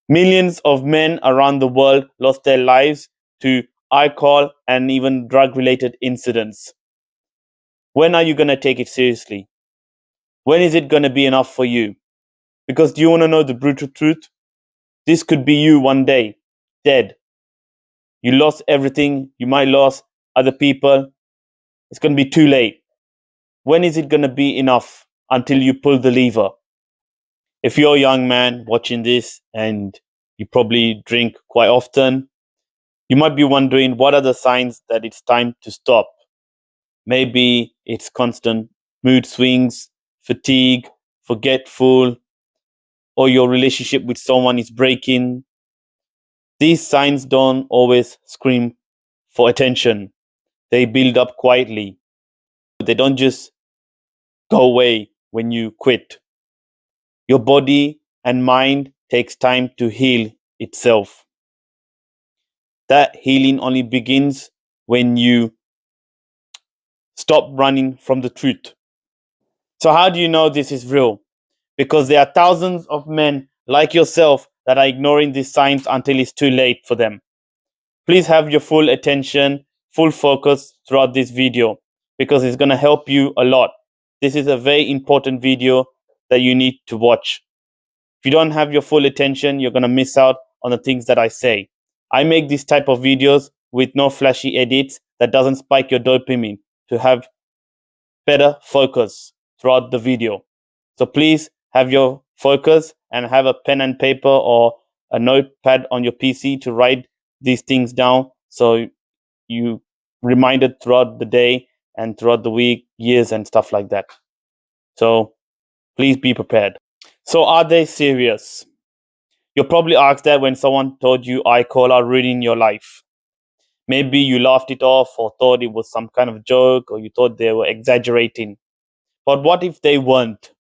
Millions of men around the world lost their lives to alcohol and even drug related incidents. When are you going to take it seriously? When is it going to be enough for you? Because do you want to know the brutal truth? This could be you one day, dead. You lost everything. You might lose other people. It's going to be too late. When is it going to be enough until you pull the lever? If you're a young man watching this and you probably drink quite often, you might be wondering what are the signs that it's time to stop. Maybe it's constant mood swings, fatigue, forgetful, or your relationship with someone is breaking. These signs don't always scream for attention. They build up quietly. They don't just go away when you quit. Your body and mind takes time to heal itself. That healing only begins when you stop running from the truth. So how do you know this is real? Because there are thousands of men like yourself that are ignoring these signs until it's too late for them. Please have your full attention, full focus throughout this video because it's going to help you a lot. This is a very important video that you need to watch. If you don't have your full attention, you're going to miss out on the things that I say. I make this type of videos with no flashy edits that doesn't spike your dopamine to have better focus throughout the video. So please have your focus and have a pen and paper or a notepad on your PC to write these things down so you reminded throughout the day and throughout the week, years and stuff like that. So please be prepared. So are they serious? You'll probably ask that when someone told you alcohol are ruining your life. Maybe you laughed it off or thought it was some kind of joke or you thought they were exaggerating. But what if they weren't?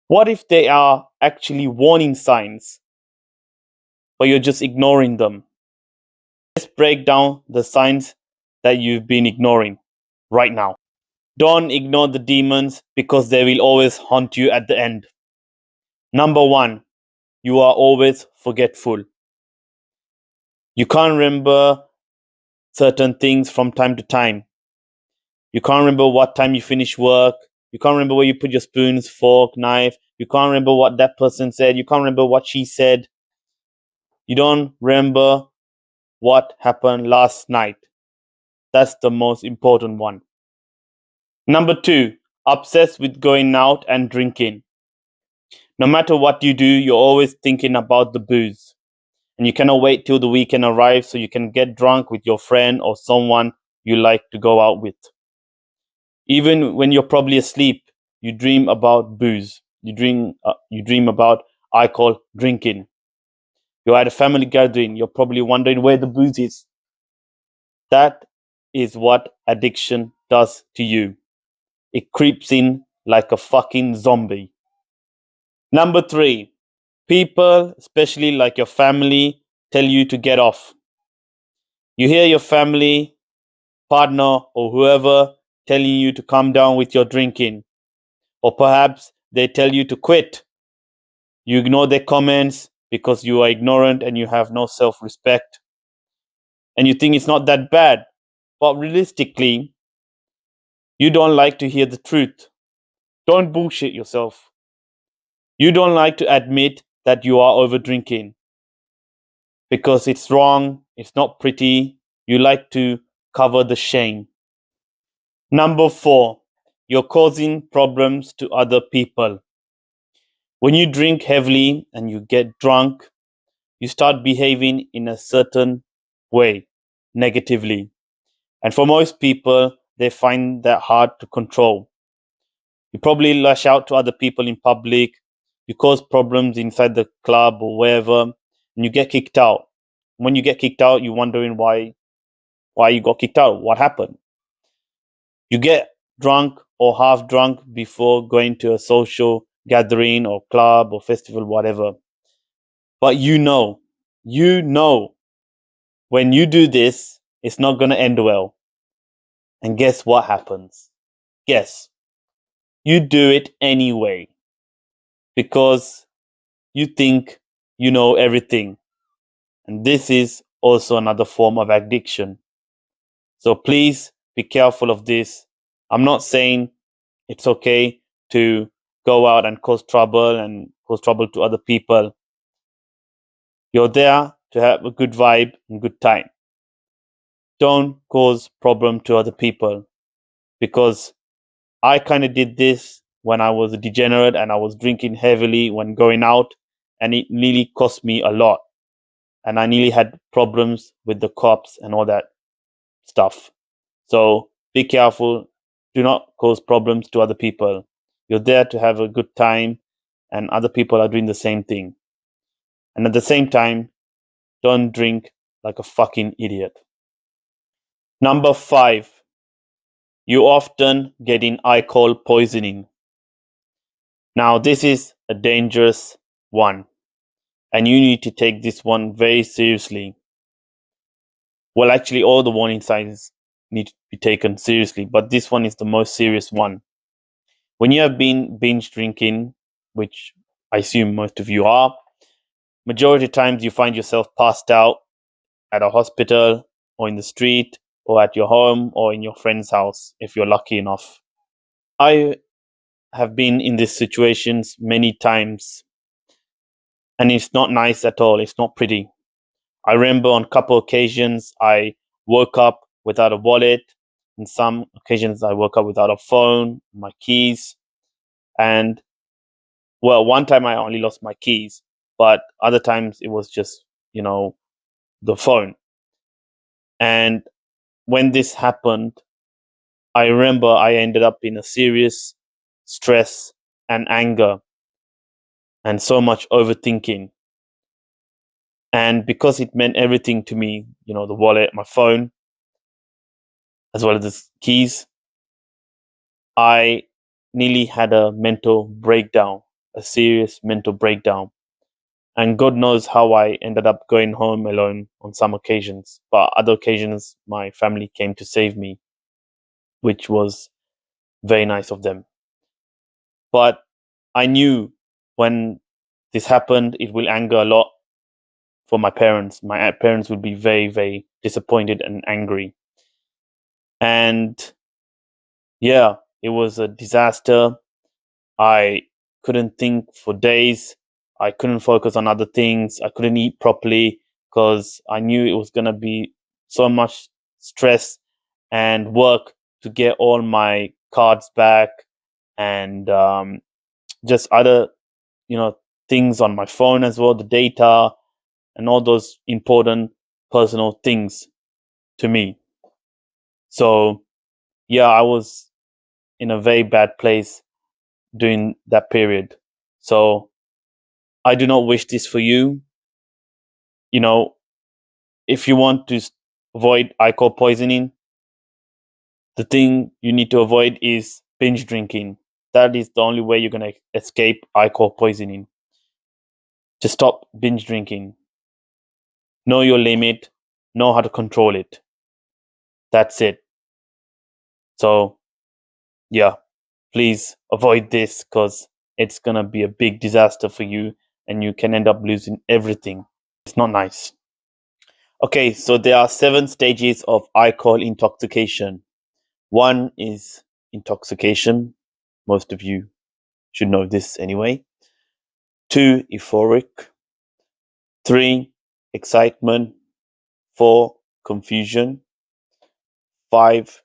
What if they are actually warning signs, but you're just ignoring them? Let's break down the signs that you've been ignoring right now. Don't ignore the demons because they will always haunt you at the end. Number one, you are always forgetful. You can't remember certain things from time to time. You can't remember what time you finish work. You can't remember where you put your spoons, fork, knife. You can't remember what that person said. You can't remember what she said. You don't remember what happened last night. That's the most important one. Number two, obsessed with going out and drinking. No matter what you do, you're always thinking about the booze. And you cannot wait till the weekend arrives so you can get drunk with your friend or someone you like to go out with. Even when you're probably asleep, you dream about booze. You dream about alcohol drinking. You're at a family gathering. You're probably wondering where the booze is. That is what addiction does to you. It creeps in like a fucking zombie. Number three, people, especially like your family, tell you to get off. You hear your family, partner, or whoever telling you to calm down with your drinking. Or perhaps they tell you to quit. You ignore their comments because you are ignorant and you have no self respect. And you think it's not that bad. But realistically, you don't like to hear the truth. Don't bullshit yourself. You don't like to admit that you are over drinking because it's wrong, it's not pretty. You like to cover the shame. Number four, you're causing problems to other people. When you drink heavily and you get drunk, you start behaving in a certain way, negatively. And for most people, they find that hard to control. You probably lash out to other people in public, you cause problems inside the club or wherever, and you get kicked out. When you get kicked out, you're wondering why you got kicked out, what happened. You get drunk or half drunk before going to a social gathering or club or festival, whatever. But you know, when you do this, it's not going to end well. And guess what happens? Guess. You do it anyway because you think you know everything. And this is also another form of addiction. So please be careful of this. I'm not saying it's okay to go out and cause trouble to other people. You're there to have a good vibe and good time. Don't cause problem to other people, because I kind of did this when I was a degenerate and I was drinking heavily when going out, and it nearly cost me a lot. And I nearly had problems with the cops and all that stuff. So be careful. Do not cause problems to other people. You're there to have a good time, and other people are doing the same thing. And at the same time, don't drink like a fucking idiot. Number 5, you often get in alcohol poisoning. Now, this is a dangerous one, and you need to take this one very seriously. Well, actually, all the warning signs need to be taken seriously, but this one is the most serious one. When you have been binge drinking, which I assume most of you are, majority of times you find yourself passed out at a hospital or in the street or at your home or in your friend's house if you're lucky enough. I have been in these situations many times, and it's not nice at all. It's not pretty. I remember on a couple occasions I woke up without a wallet. On some occasions I woke up without a phone, my keys, and well, one time I only lost my keys, but other times it was just, the phone. And when this happened, I remember I ended up in a serious stress and anger and so much overthinking. And because it meant everything to me, the wallet, my phone, as well as the keys, I nearly had a mental breakdown, a serious mental breakdown. And God knows how I ended up going home alone on some occasions. But other occasions, my family came to save me, which was very nice of them. But I knew when this happened, it will anger a lot for my parents. My parents would be very, very disappointed and angry. And yeah, it was a disaster. I couldn't think for days. I couldn't focus on other things. I couldn't eat properly because I knew it was going to be so much stress and work to get all my cards back, and just other, things on my phone as well, the data and all those important personal things to me. So, yeah, I was in a very bad place during that period. So, I do not wish this for you. You know, if you want to avoid alcohol poisoning, the thing you need to avoid is binge drinking. That is the only way you're going to escape alcohol poisoning. Just stop binge drinking. Know your limit, know how to control it. That's it. So, yeah, please avoid this because it's going to be a big disaster for you and you can end up losing everything. It's not nice. Okay, so there are 7 stages of alcohol intoxication. One is intoxication. Most of you should know this anyway. 2, euphoric. 3, excitement. 4, confusion. 5,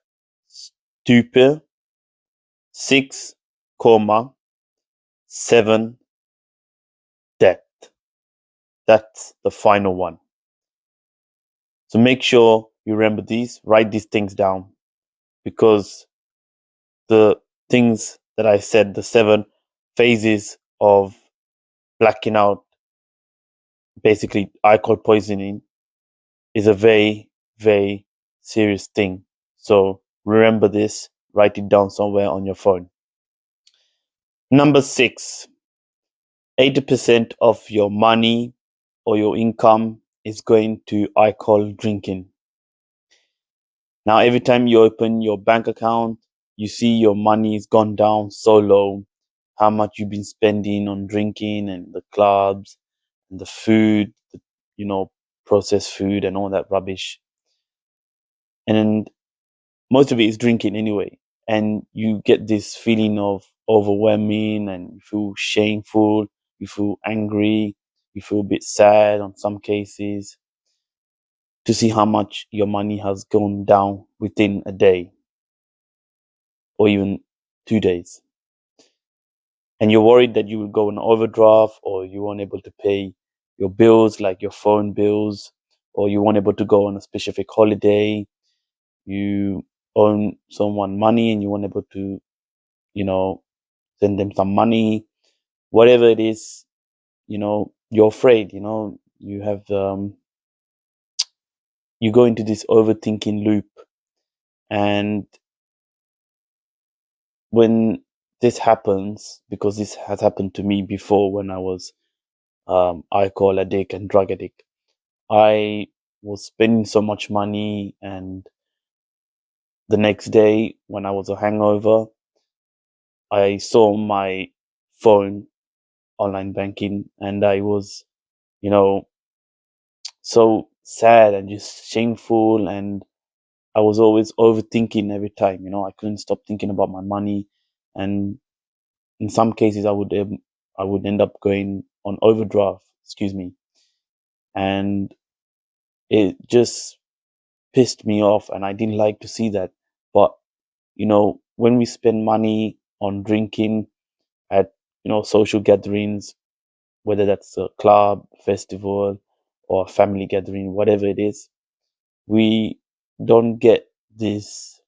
stupor. 6, coma. 7, death. That's the final one. So make sure you remember these, write these things down, because the things that I said, the 7 phases of blacking out, basically alcohol poisoning, is a very, very serious thing. So remember this, write it down somewhere on your phone. Number 6, 80% of your money or your income is going to alcohol drinking. Now, every time you open your bank account, you see your money has gone down so low, how much you've been spending on drinking and the clubs and the food, you know, processed food and all that rubbish. And most of it is drinking anyway. And you get this feeling of overwhelming, and you feel shameful, you feel angry, you feel a bit sad on some cases to see how much your money has gone down within a day or even 2 days. And you're worried that you will go on overdraft, or you weren't able to pay your bills, like your phone bills, or you weren't able to go on a specific holiday. You owe someone money and you weren't able to, you know, send them some money, whatever it is, you're afraid, you have, you go into this overthinking loop. And when this happens, because this has happened to me before when I was alcohol addict and drug addict, I was spending so much money, and the next day when I was a hangover, I saw my phone online banking, and I was, you know, so sad and just shameful. And I was always overthinking every time, I couldn't stop thinking about my money. And in some cases, I would end up going on overdraft, excuse me. And it just pissed me off, and I didn't like to see that. But, when we spend money on drinking at, social gatherings, whether that's a club, festival, or a family gathering, whatever it is, we don't get this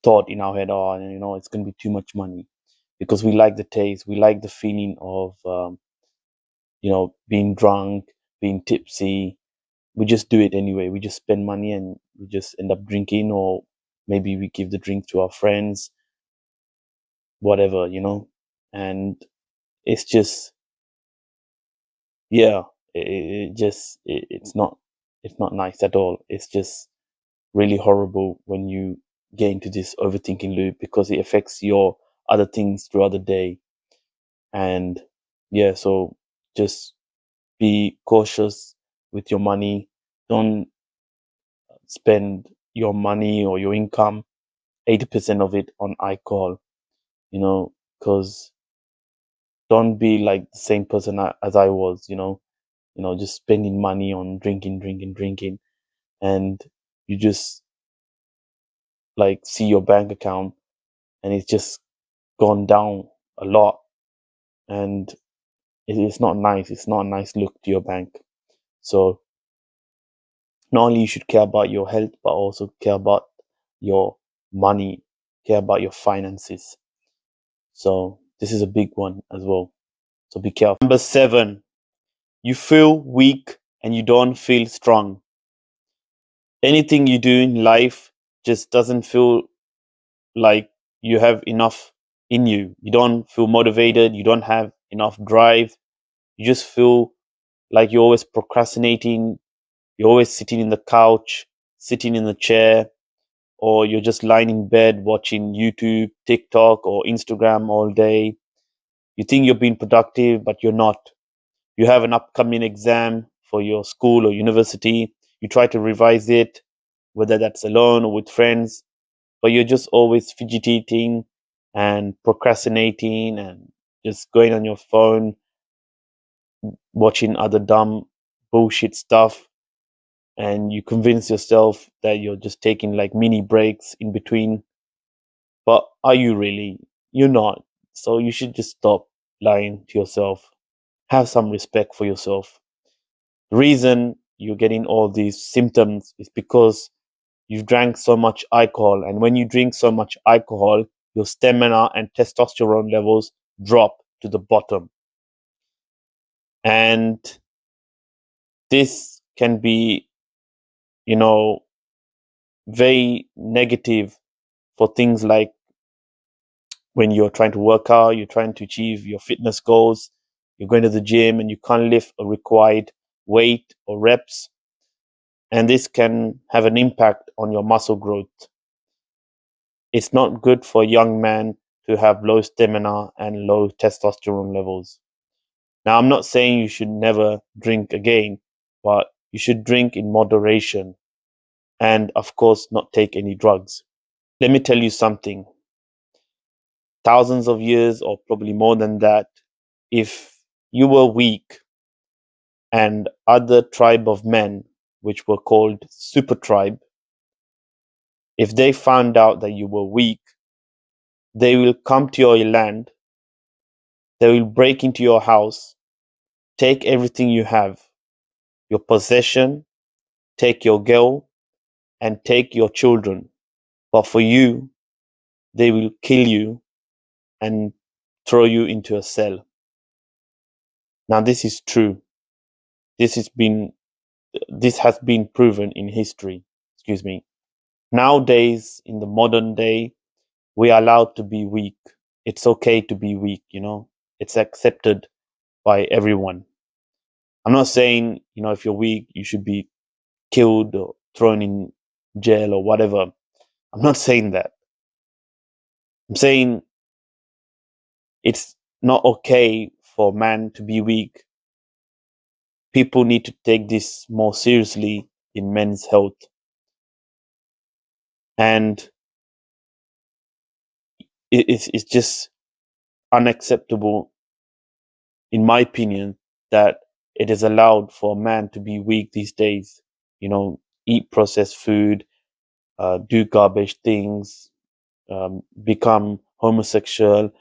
thought in our head, oh, it's going to be too much money, because we like the taste, we like the feeling of, being drunk, being tipsy. We just do it anyway. We just spend money and we just end up drinking, or maybe we give the drink to our friends, whatever, and it's just, yeah, it's not nice at all. It's just really horrible when you get into this overthinking loop, because it affects your other things throughout the day. And yeah, so just be cautious with your money. Don't spend your money or your income, 80% of it, on alcohol, because don't be like the same person as I was, just spending money on drinking, drinking, drinking. And you just like see your bank account, and it's just gone down a lot. And it's not nice. It's not a nice look to your bank. So not only you should care about your health, but also care about your money, care about your finances. So this is a big one as well. So be careful. Number 7, you feel weak and you don't feel strong. Anything you do in life just doesn't feel like you have enough in you. You don't feel motivated. You don't have enough drive. You just feel like you're always procrastinating. You're always sitting in the couch, sitting in the chair, or you're just lying in bed watching YouTube, TikTok, or Instagram all day. You think you're being productive, but you're not. You have an upcoming exam for your school or university. You try to revise it, whether that's alone or with friends, but you're just always fidgeting and procrastinating and just going on your phone, watching other dumb bullshit stuff. And you convince yourself that you're just taking like mini breaks in between. But are you really? You're not. So you should just stop lying to yourself. Have some respect for yourself. The reason you're getting all these symptoms is because you've drank so much alcohol. And when you drink so much alcohol, your stamina and testosterone levels drop to the bottom. And this can be, you know, very negative for things like when you're trying to work out, you're trying to achieve your fitness goals, you're going to the gym and you can't lift a required weight or reps. And this can have an impact on your muscle growth. It's not good for a young man to have low stamina and low testosterone levels. Now, I'm not saying you should never drink again, but you should drink in moderation and, of course, not take any drugs. Let me tell you something. Thousands of years, or probably more than that, if you were weak and other tribe of men, which were called super tribe, if they found out that you were weak, they will come to your land, they will break into your house, take everything you have, your possession, take your girl, and take your children. But for you, they will kill you and throw you into a cell. Now, this is true. This has been this has been proven in history. Excuse me. Nowadays, in the modern day, we are allowed to be weak. It's okay to be weak, It's accepted by everyone. I'm not saying, if you're weak, you should be killed or thrown in jail or whatever. I'm not saying that. I'm saying it's not okay for man to be weak. People need to take this more seriously in men's health. And it's just unacceptable, in my opinion, that it is allowed for a man to be weak these days. Eat processed food, do garbage things, become homosexual,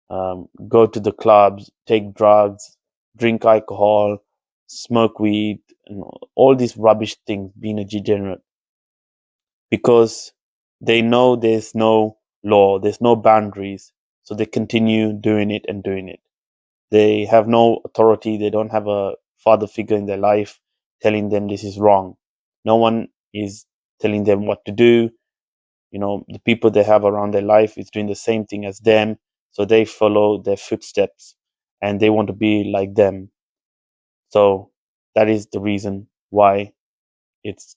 go to the clubs, take drugs, drink alcohol, smoke weed, and all these rubbish things, being a degenerate, because they know there's no law, there's no boundaries, so they continue doing it and doing it. They have no authority, they don't have a father figure in their life telling them this is wrong. No one is telling them what to do. The people they have around their life is doing the same thing as them, so they follow their footsteps and they want to be like them. So that is the reason why it's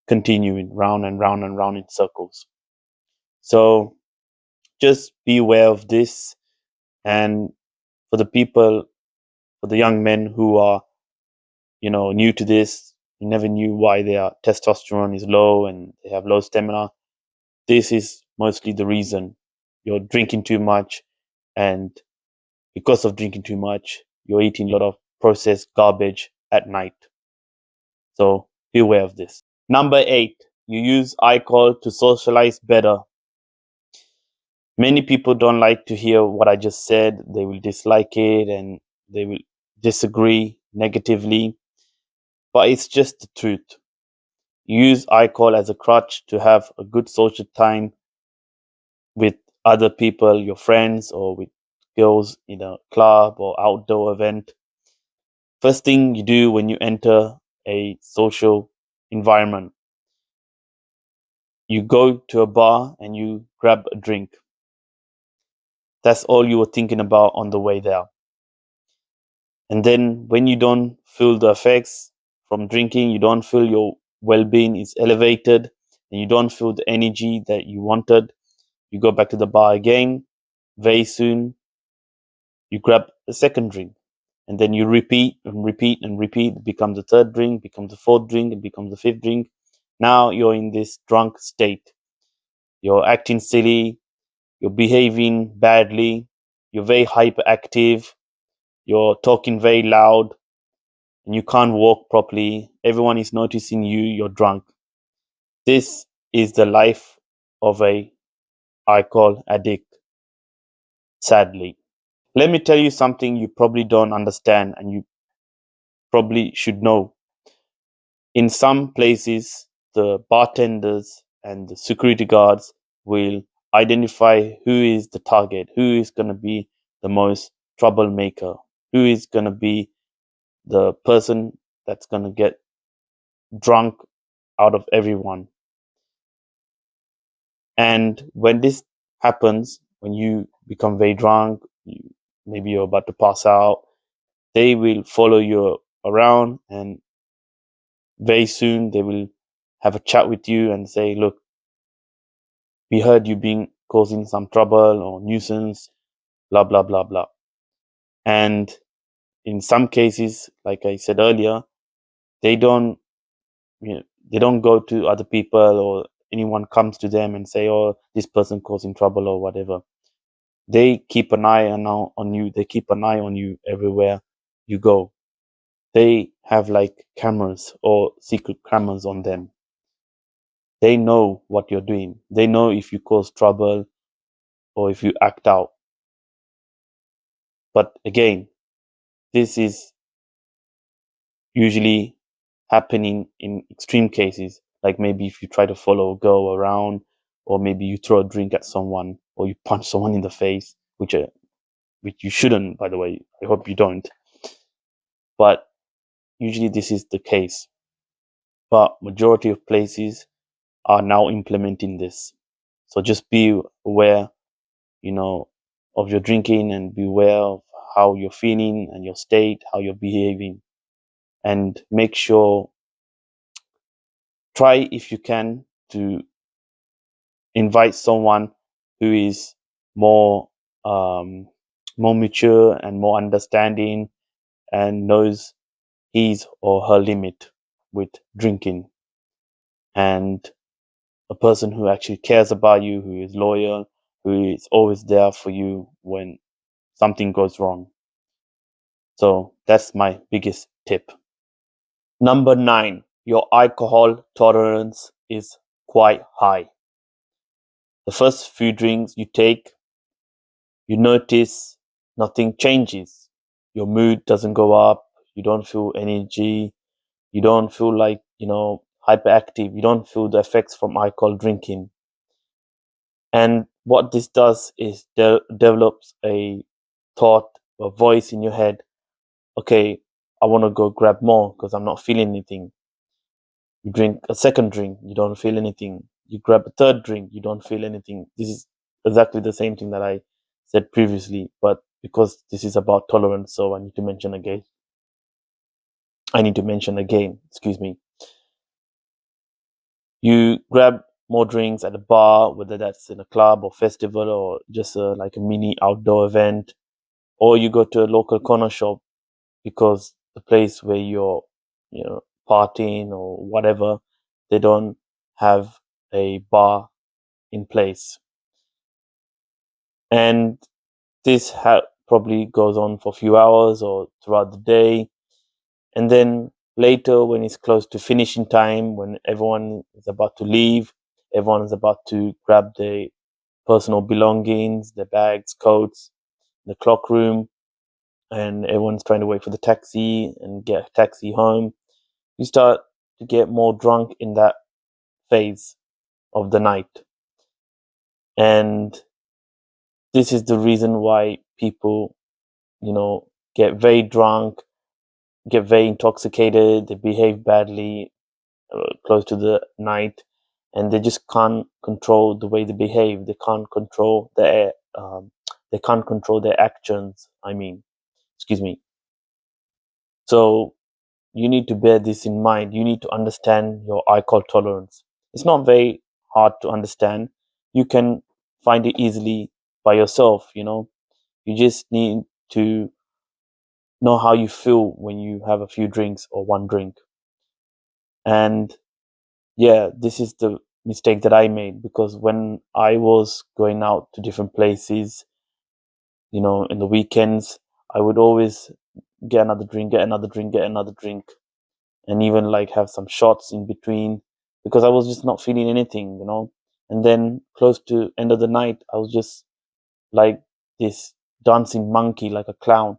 continuing round and round and round in circles. So just be aware of this. And for the people, for the young men who are, new to this, never knew why their testosterone is low and they have low stamina, this is mostly the reason. You're drinking too much, and because of drinking too much, you're eating a lot of processed garbage at night. So be aware of this. Number 8, you use alcohol to socialize better. Many people don't like to hear what I just said. They will dislike it and they will disagree negatively, but it's just the truth. You use alcohol as a crutch to have a good social time with other people, your friends, or with girls in a club or outdoor event. First thing you do when you enter a social environment, you go to a bar and you grab a drink. That's all you were thinking about on the way there. And then when you don't feel the effects from drinking, you don't feel your well-being is elevated, and you don't feel the energy that you wanted, you go back to the bar again. Very soon, you grab a second drink, and then you repeat and repeat and repeat. It becomes a third drink, becomes a fourth drink, it becomes a fifth drink. Now you're in this drunk state. You're acting silly, you're behaving badly, you're very hyperactive, you're talking very loud, and you can't walk properly. Everyone is noticing you're drunk. This is the life of a alcohol addict, sadly. Let me tell you something you probably don't understand and you probably should know. In some places, the bartenders and the security guards will identify who is the target, who is going to be the most troublemaker, who is going to be the person that's going to get drunk out of everyone. And when this happens, when you become very drunk, maybe you're about to pass out, they will follow you around, and very soon they will have a chat with you and say, look, we heard you being causing some trouble or nuisance, blah, blah, blah, blah. And in some cases, like I said earlier, they don't, they don't go to other people or anyone comes to them and say, "Oh, this person causing trouble" or whatever. They keep an eye on you. They keep an eye on you everywhere you go. They have like cameras or secret cameras on them. They know what you're doing. They know if you cause trouble or if you act out. But again, this is usually happening in extreme cases, like maybe if you try to follow a girl around, or maybe you throw a drink at someone, or you punch someone in the face, which you shouldn't, by the way. I hope you don't. But usually this is the case. But majority of places are now implementing this. So just be aware, you know, of your drinking and be aware of how you're feeling and your state, how you're behaving, and make sure, try if you can to invite someone who is more um, more mature and more understanding and knows his or her limit with drinking, and a person who actually cares about you, who is loyal, who is always there for you when something goes wrong. So that's my biggest tip. Number 9, your alcohol tolerance is quite high. The first few drinks you take, you notice nothing changes. Your mood doesn't go up. You don't feel energy. You don't feel like, hyperactive. You don't feel the effects from alcohol drinking. And what this does is develops a thought, a voice in your head. Okay, I want to go grab more because I'm not feeling anything. You drink a second drink, you don't feel anything. You grab a third drink, you don't feel anything. This is exactly the same thing that I said previously, but because this is about tolerance, so I need to mention again. Excuse me. You grab more drinks at a bar, whether that's in a club or festival or just like a mini outdoor event, or you go to a local corner shop because the place where you're, partying or whatever, they don't have a bar in place. And this probably goes on for a few hours or throughout the day. And then later, when it's close to finishing time, when everyone is about to leave, everyone is about to grab their personal belongings, their bags, coats, the clock room, and everyone's trying to wait for the taxi and get a taxi home, you start to get more drunk in that phase of the night. And this is the reason why people, get very drunk, get very intoxicated, they behave badly close to the night, and they just can't control the way they behave. They can't control their actions. I mean, excuse me. So you need to bear this in mind. You need to understand your alcohol tolerance. It's not very hard to understand. You can find it easily by yourself. You just need to know how you feel when you have a few drinks or one drink. And yeah, this is the mistake that I made, because when I was going out to different places, in the weekends, I would always get another drink, get another drink, get another drink, and even like have some shots in between, because I was just not feeling anything. And then close to end of the night, I was just like this dancing monkey, like a clown,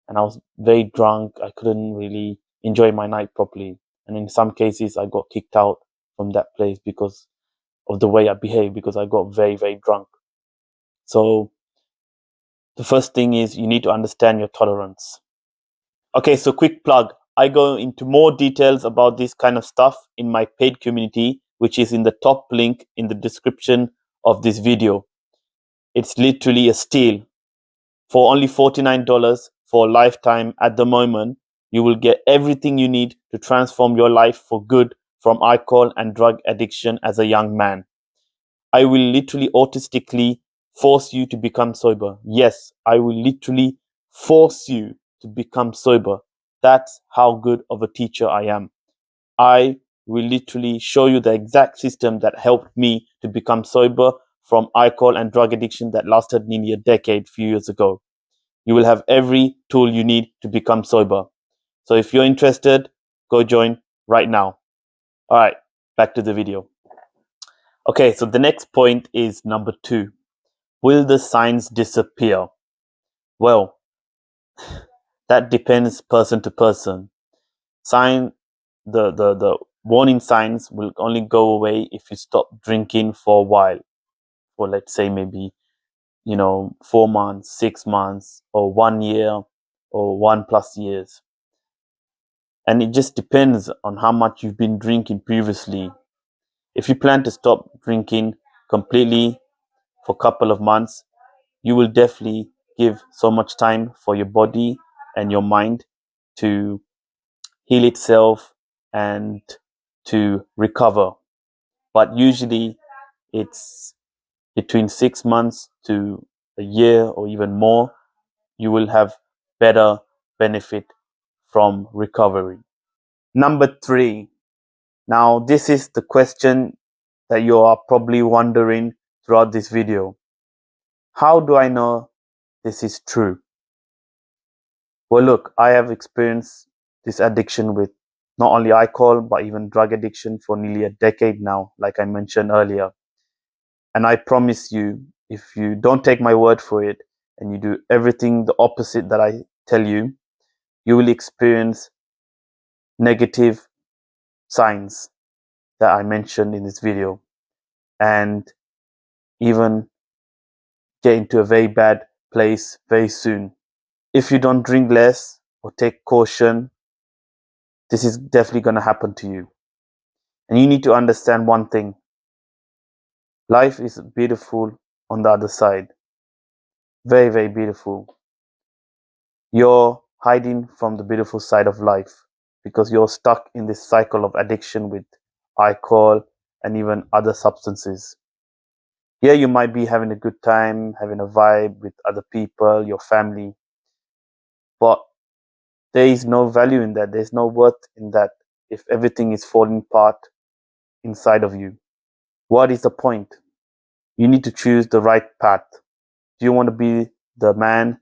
and I was very drunk. I couldn't really enjoy my night properly, and in some cases, I got kicked out from that place because of the way I behaved, because I got very, very drunk. So the first thing is you need to understand your tolerance. Okay, so quick plug. I go into more details about this kind of stuff in my paid community, which is in the top link in the description of this video. It's literally a steal. For only $49 for a lifetime at the moment, you will get everything you need to transform your life for good from alcohol and drug addiction as a young man. I will literally autistically force you to become sober. Yes, I will literally force you to become sober. That's how good of a teacher I am. I will literally show you the exact system that helped me to become sober from alcohol and drug addiction that lasted nearly a decade few years ago. You will have every tool you need to become sober. So if you're interested, go join right now. All right, back to the video. Okay, so the next point is number 2. Will the signs disappear? Well, that depends person to person. The warning signs will only go away if you stop drinking for a while, for let's say maybe 4 months, 6 months, or 1 year, or 1+ years. And it just depends on how much you've been drinking previously. If you plan to stop drinking completely for a couple of months, you will definitely give so much time for your body and your mind to heal itself and to recover. But usually it's between 6 months to a year or even more, you will have better benefit from recovery. Number 3. Now, this is the question that you are probably wondering throughout this video. How do I know this is true? Well, look, I have experienced this addiction with not only alcohol, but even drug addiction for nearly a decade now, like I mentioned earlier. And I promise you, if you don't take my word for it and you do everything the opposite that I tell you, you will experience negative signs that I mentioned in this video, and even get into a very bad place very soon. If you don't drink less or take caution, this is definitely going to happen to you. And you need to understand one thing. Life is beautiful on the other side. Very, very beautiful. You're hiding from the beautiful side of life because you're stuck in this cycle of addiction with alcohol and even other substances. Yeah, you might be having a good time, having a vibe with other people, your family, but there is no value in that. There's no worth in that if everything is falling apart inside of you. What is the point? You need to choose the right path. Do you want to be the man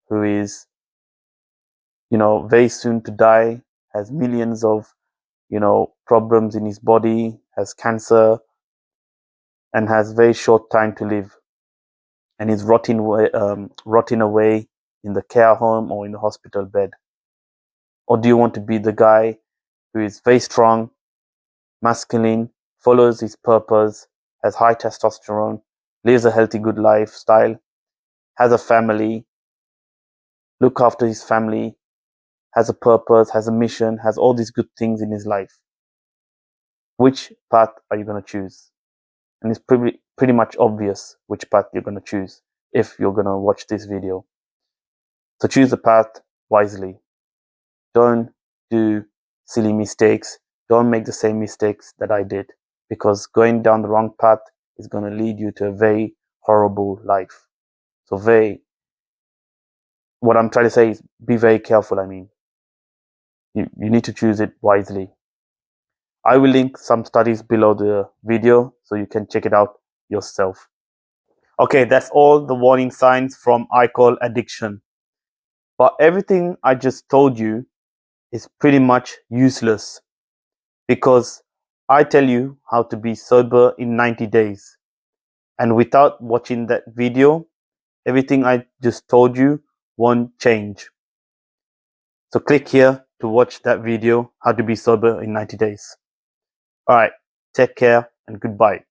who is, very soon to die, has millions of, problems in his body, has cancer, and has very short time to live, and is rotting away in the care home or in the hospital bed? Or do you want to be the guy who is very strong, masculine, follows his purpose, has high testosterone, lives a healthy, good lifestyle, has a family, look after his family, has a purpose, has a mission, has all these good things in his life? Which path are you going to choose? And it's pretty much obvious which path you're going to choose if you're going to watch this video. So choose the path wisely. Don't do silly mistakes. Don't make the same mistakes that I did, because going down the wrong path is going to lead you to a very horrible life. So what I'm trying to say is be very careful. I mean, you need to choose it wisely. I will link some studies below the video so you can check it out yourself. Okay, that's all the warning signs from alcohol addiction. But everything I just told you is pretty much useless, because I tell you how to be sober in 90 days. And without watching that video, everything I just told you won't change. So click here to watch that video, how to be sober in 90 days. All right, take care and goodbye.